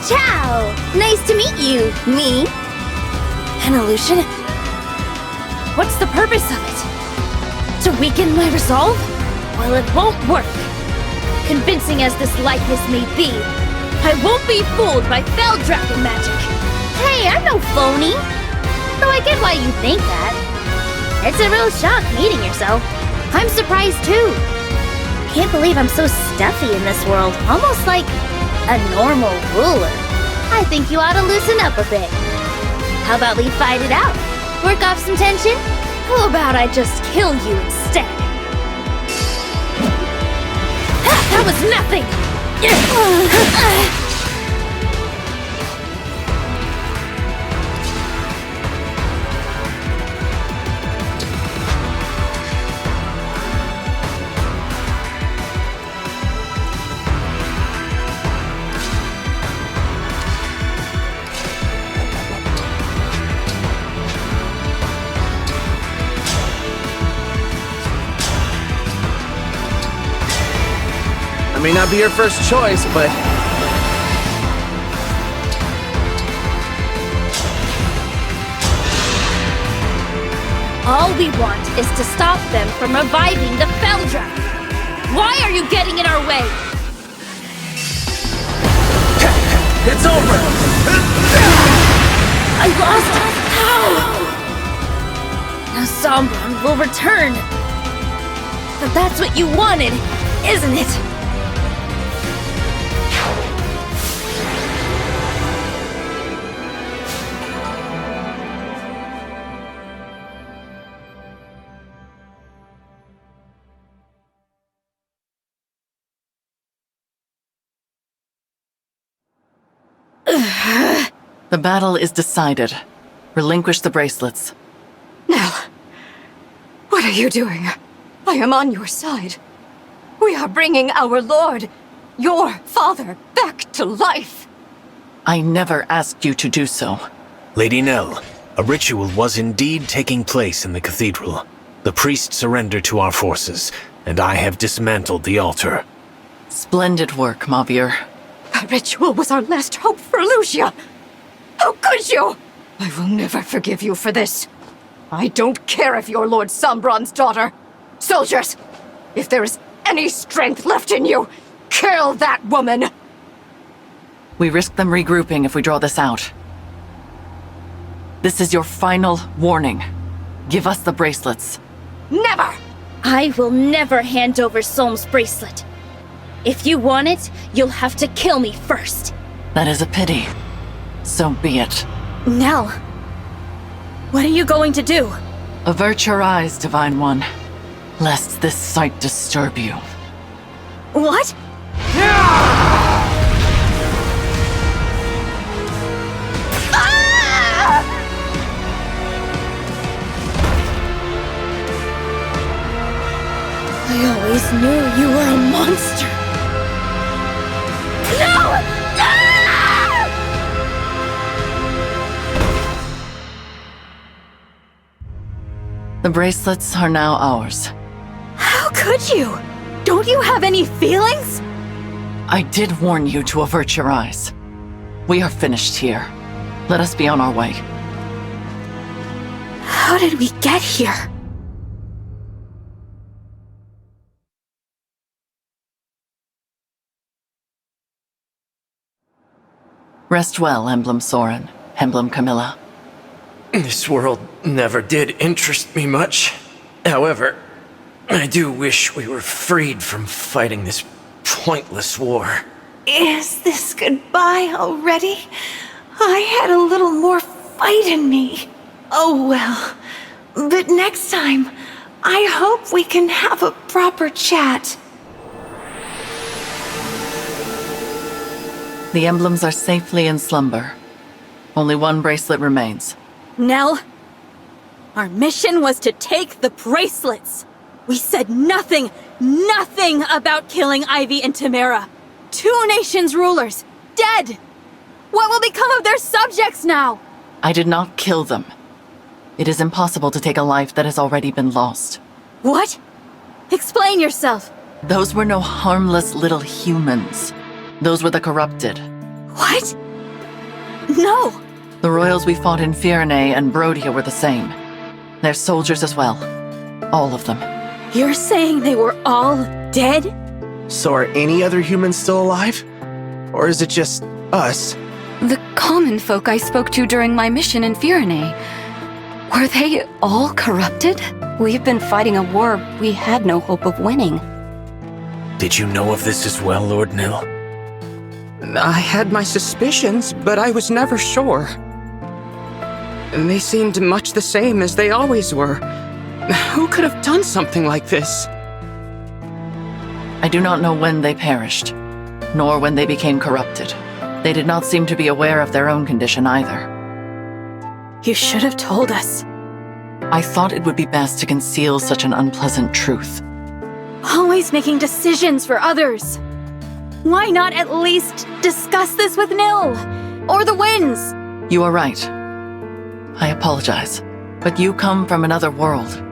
Ciao! Nice to meet you. Me? An illusion? What's the purpose of it? To weaken my resolve? Well, it won't work. Convincing as this likeness may be, I won't be fooled by fell dragon magic. Hey, I'm no phony. Though I get why you think that. It's a real shock meeting yourself. I'm surprised too. Can't believe I'm so stuffy in this world. Almost like a normal ruler. I think you ought to loosen up a bit. How about we fight it out? Work off some tension? How about I just kill you instead? Ha! That was nothing! I may not be your first choice, but... All we want is to stop them from reviving the Fell Dragon. Why are you getting in our way? It's over! I lost it! How? Now Sombron will return. But that's what you wanted, isn't it? The battle is decided. Relinquish the bracelets. Nell, what are you doing? I am on your side. We are bringing our lord, your father, back to life. I never asked you to do so. Lady Nell, a ritual was indeed taking place in the cathedral. The priest surrendered to our forces, and I have dismantled the altar. Splendid work, Mavier. The ritual was our last hope for Lucia. How could you? I will never forgive you for this. I don't care if you're Lord Sombron's daughter. Soldiers, if there is any strength left in you, kill that woman! We risk them regrouping if we draw this out. This is your final warning. Give us the bracelets. Never! I will never hand over Solm's bracelet. If you want it, you'll have to kill me first. That is a pity. So be it. Nell, what are you going to do? Avert your eyes, Divine One, lest this sight disturb you. What? I always knew you were a monster. No! The bracelets are now ours. How could you? Don't you have any feelings? I did warn you to avert your eyes. We are finished here. Let us be on our way. How did we get here? Rest well, Emblem Soren, Emblem Camilla. This world never did interest me much. However, I do wish we were freed from fighting this pointless war. Is this goodbye already? I had a little more fight in me. Oh well. But next time, I hope we can have a proper chat. The emblems are safely in slumber. Only one bracelet remains. Nell, our mission was to take the bracelets. We said nothing about killing Ivy and Tamara. 2 nations' rulers, dead. What will become of their subjects now? I did not kill them. It is impossible to take a life that has already been lost. What? Explain yourself. Those were no harmless little humans. Those were the corrupted. What? No! The royals we fought in Firenze and Brodia were the same. They're soldiers as well. All of them. You're saying they were all dead? So are any other humans still alive? Or is it just us? The common folk I spoke to during my mission in Firenze. Were they all corrupted? We've been fighting a war we had no hope of winning. Did you know of this as well, Lord Nil? I had my suspicions, but I was never sure. They seemed much the same as they always were. Who could have done something like this? I do not know when they perished, nor when they became corrupted. They did not seem to be aware of their own condition either. You should have told us. I thought it would be best to conceal such an unpleasant truth. Always making decisions for others. Why not at least discuss this with Nil? Or the winds? You are right. I apologize. But you come from another world.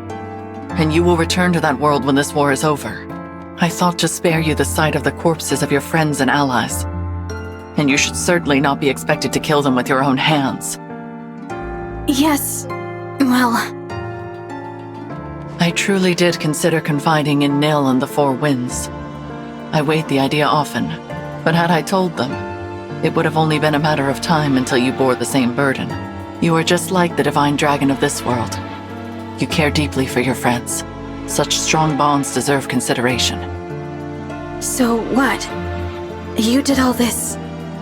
And you will return to that world when this war is over. I thought to spare you the sight of the corpses of your friends and allies. And you should certainly not be expected to kill them with your own hands. Yes, well... I truly did consider confiding in Nil and the Four Winds. I weighed the idea often, but had I told them, it would have only been a matter of time until you bore the same burden. You are just like the divine dragon of this world. You care deeply for your friends. Such strong bonds deserve consideration. So what? You did all this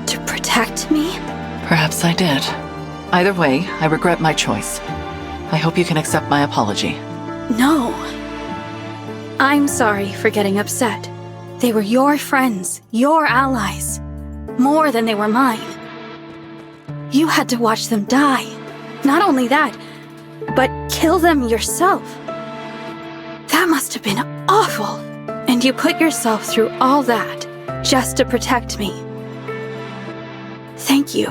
to protect me? Perhaps I did. Either way, I regret my choice. I hope you can accept my apology. No. I'm sorry for getting upset. They were your friends, your allies. More than they were mine. You had to watch them die. Not only that, but kill them yourself. That must have been awful. And you put yourself through all that just to protect me. Thank you.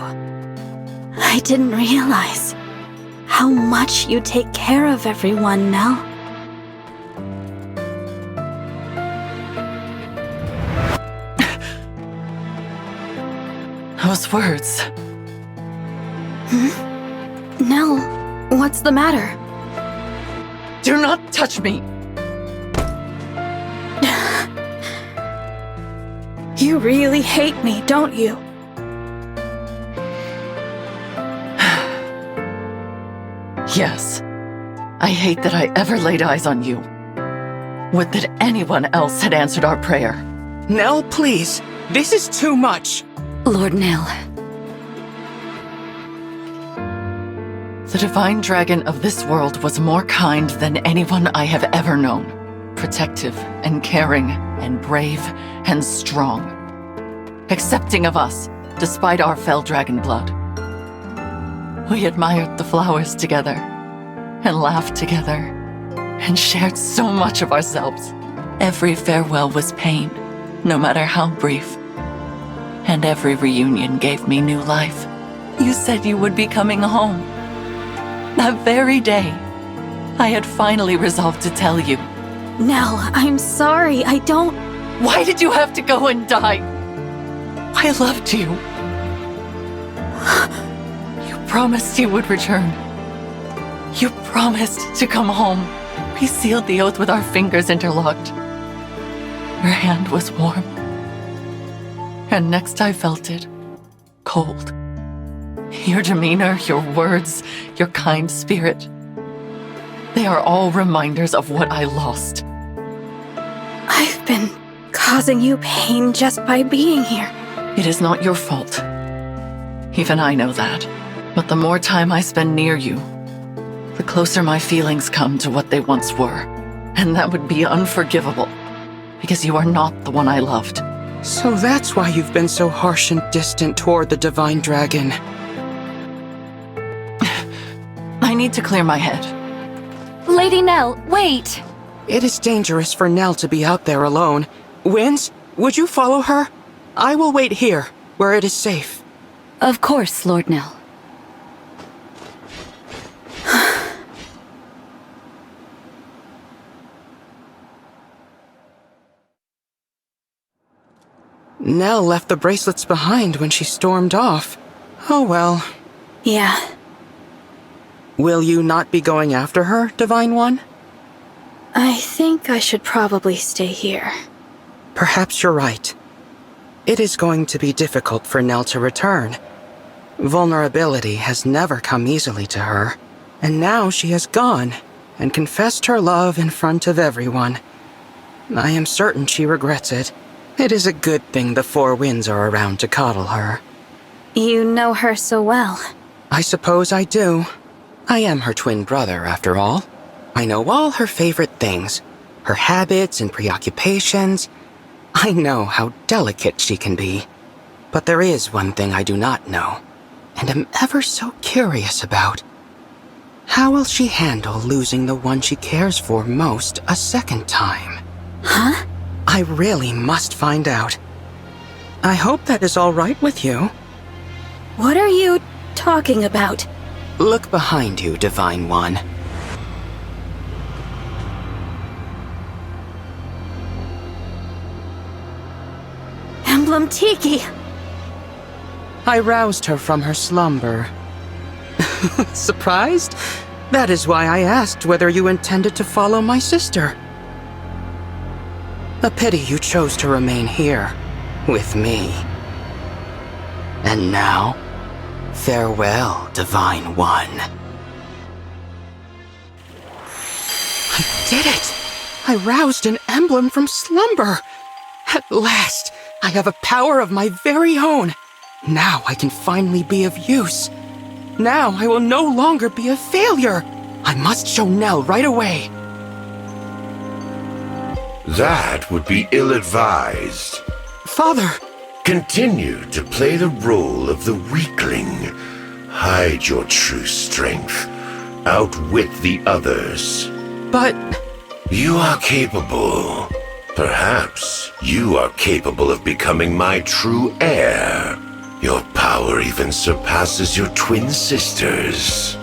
I didn't realize how much you take care of everyone now. Those words. Nell, what's the matter? Do not touch me! You really hate me, don't you? Yes. I hate that I ever laid eyes on you. Would that anyone else had answered our prayer. Nell, please. This is too much. Lord Nil. The divine dragon of this world was more kind than anyone I have ever known. Protective and caring and brave and strong. Accepting of us, despite our fell dragon blood. We admired the flowers together, and laughed together, and shared so much of ourselves. Every farewell was pain, no matter how brief. And every reunion gave me new life. You said you would be coming home. That very day, I had finally resolved to tell you, Nell, I'm sorry. I don't... Why did you have to go and die? I loved you. You promised you would return. You promised to come home. We sealed the oath with our fingers interlocked. Your hand was warm. And next I felt it, cold. Your demeanor, your words, your kind spirit. They are all reminders of what I lost. I've been causing you pain just by being here. It is not your fault. Even I know that. But the more time I spend near you, the closer my feelings come to what they once were. And that would be unforgivable, because you are not the one I loved. So that's why you've been so harsh and distant toward the Divine Dragon. I need to clear my head. Lady Nell, wait! It is dangerous for Nell to be out there alone. Winds, would you follow her? I will wait here, where it is safe. Of course, Lord Nell. Nell left the bracelets behind when she stormed off. Oh well. Yeah. Will you not be going after her, Divine One? I think I should probably stay here. Perhaps you're right. It is going to be difficult for Nell to return. Vulnerability has never come easily to her, and now she has gone and confessed her love in front of everyone. I am certain she regrets it. It is a good thing the Four Winds are around to coddle her. You know her so well. I suppose I do. I am her twin brother, after all. I know all her favorite things, her habits and preoccupations. I know how delicate she can be. But there is one thing I do not know, and am ever so curious about. How will she handle losing the one she cares for most a second time? Huh? I really must find out. I hope that is all right with you. What are you talking about? Look behind you, Divine One. Emblem Tiki! I roused her from her slumber. Surprised? That is why I asked whether you intended to follow my sister. A pity you chose to remain here, with me. And now, farewell, Divine One. I did it! I roused an emblem from slumber! At last, I have a power of my very own! Now I can finally be of use. Now I will no longer be a failure! I must show Nell right away! That would be ill-advised. Father! Continue to play the role of the weakling. Hide your true strength. Outwit the others. But... You are capable. Perhaps you are capable of becoming my true heir. Your power even surpasses your twin sisters.